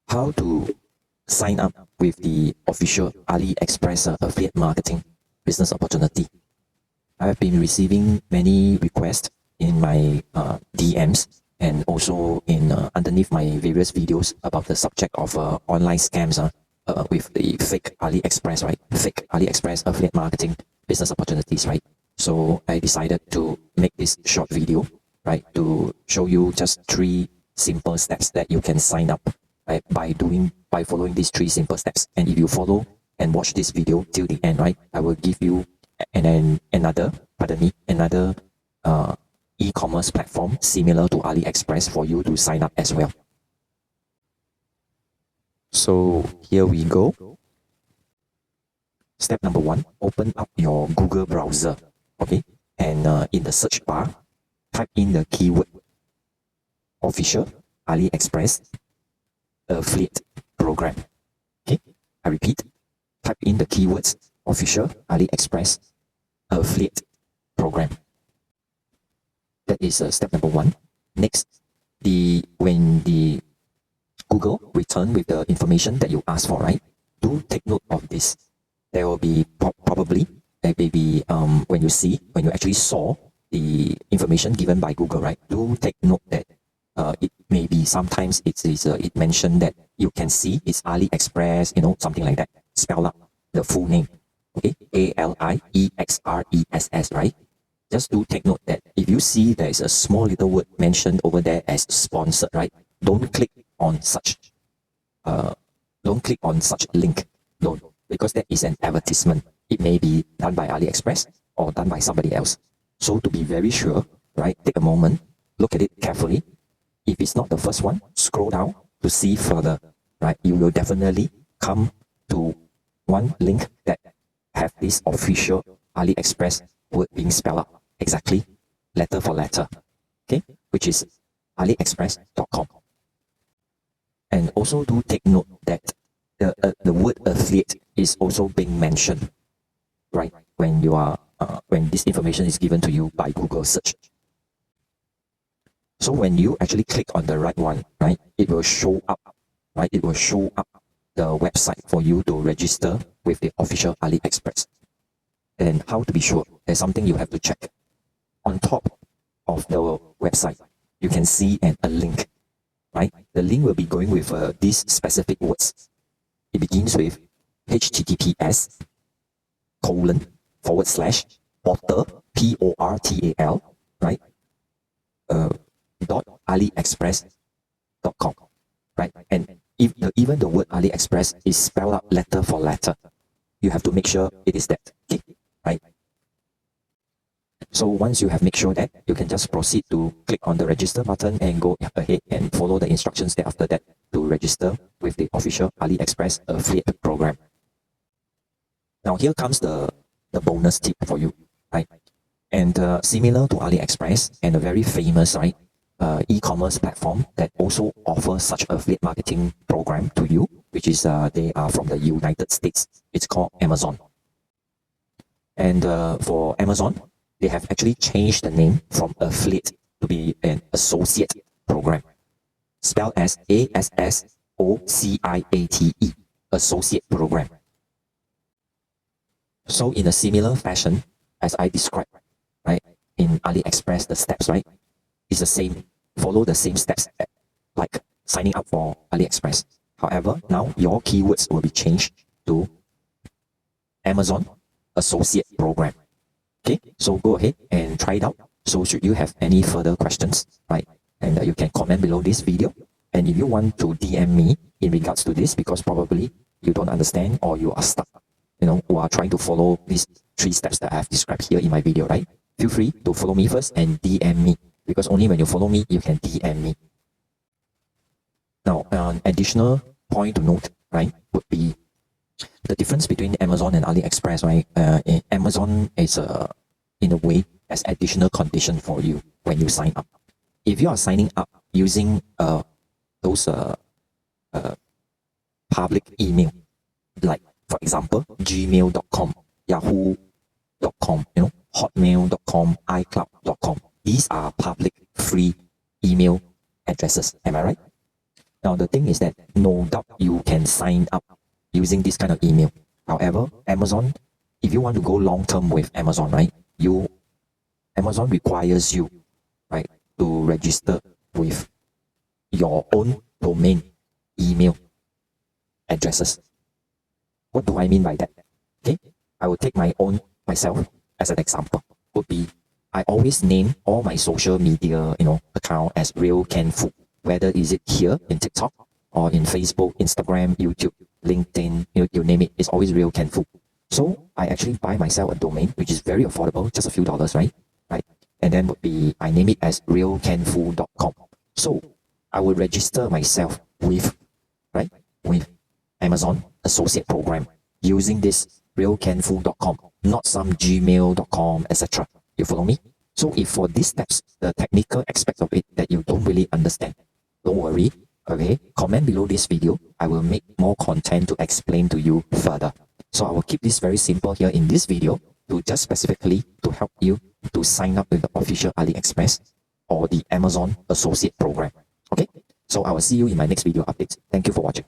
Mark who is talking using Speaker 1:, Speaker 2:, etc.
Speaker 1: how to sign up with the official AliExpress affiliate marketing business opportunity. I have been receiving many requests in my DMs and also in underneath my various videos about the subject of online scams with the fake AliExpress, right? Fake AliExpress affiliate marketing business opportunities, right? So I decided to make this short video, right, to show you just 3 simple steps that you can sign up, right, by following these 3 simple steps. And if you follow and watch this video till the end, right, I will give you another e-commerce platform similar to AliExpress for you to sign up as well. So here we go. Step number 1, open up your Google browser, okay, and in the search bar, type in the keyword official AliExpress affiliate program. Okay, I repeat, type in the keywords official AliExpress affiliate program. That is step number 1. Next, when the Google return with the information that you asked for, right, do take note of this. There will be probably maybe when you actually saw the information given by Google, right, do take note that it may be sometimes it mentioned that you can see it's AliExpress, something like that. Spell out the full name, okay, AliExpress, right? Just do take note that if you see there is a small little word mentioned over there as sponsored, right, don't click on such link. Don't, because that is an advertisement. It may be done by AliExpress or done by somebody else. So to be very sure, right, take a moment, look at it carefully. If it's not the first one, scroll down to see further, right? You will definitely come to one link that have this official AliExpress word being spelled out exactly, letter for letter, okay, which is aliexpress.com. And also do take note that the word affiliate is also being mentioned, right, when you are when this information is given to you by Google search. So when you actually click on the right one, right, it will show up, right? It will show up the website for you to register with the official AliExpress. And how to be sure? There's something you have to check. On top of the website, you can see a link, right? The link will be going with these specific words. It begins with https://portal, portal, right? .aliexpress.com, right? And if even the word AliExpress is spelled out letter for letter, you have to make sure it is that, okay, right? So once you have made sure that, you can just proceed to click on the register button and go ahead and follow the instructions thereafter that to register with the official AliExpress affiliate program. Now here comes the bonus tip for you, right? And similar to AliExpress and a very famous, right, e-commerce platform that also offers such affiliate marketing program to you, which is they are from the United States. It's called Amazon. And for Amazon, they have actually changed the name from affiliate to be an associate program, spelled as ASSOCIATE, associate program. So in a similar fashion as I described, right, in AliExpress, the steps, right, is the same. Follow the same steps like signing up for AliExpress. However, now your keywords will be changed to Amazon Associate Program. Okay, so go ahead and try it out. So should you have any further questions, right, and you can comment below this video. And if you want to DM me in regards to this, because probably you don't understand or you are stuck, who are trying to follow these 3 steps that I have described here in my video, right? Feel free to follow me first and DM me, because only when you follow me, you can DM me. Now, an additional point to note, right, would be the difference between Amazon and AliExpress, right? Amazon is, in a way, as additional condition for you when you sign up. If you are signing up using those public email, like, for example, gmail.com, yahoo.com, hotmail.com, icloud.com. These are public free email addresses. Am I right? Now, the thing is that no doubt you can sign up using this kind of email. However, Amazon, if you want to go long term with Amazon, right, Amazon requires you, right, to register with your own domain email addresses. What do I mean by that? Okay, I will take myself as an example. Would be I always name all my social media, account as Real Can Food, whether is it here in TikTok or in Facebook, Instagram, YouTube, LinkedIn, you name it, it's always Real Can Food. So I actually buy myself a domain which is very affordable, just a few dollars, right? Right. And then would be I name it as realcanfood.com. So I will register myself with Amazon Associate Program using this realcanfood.com, not some gmail.com, etc. You follow me? So if for these steps, the technical aspects of it that you don't really understand, don't worry, okay? Comment below this video. I will make more content to explain to you further. So I will keep this very simple here in this video to just specifically to help you to sign up with the official AliExpress or the Amazon Associate Program. Okay? So I will see you in my next video updates. Thank you for watching.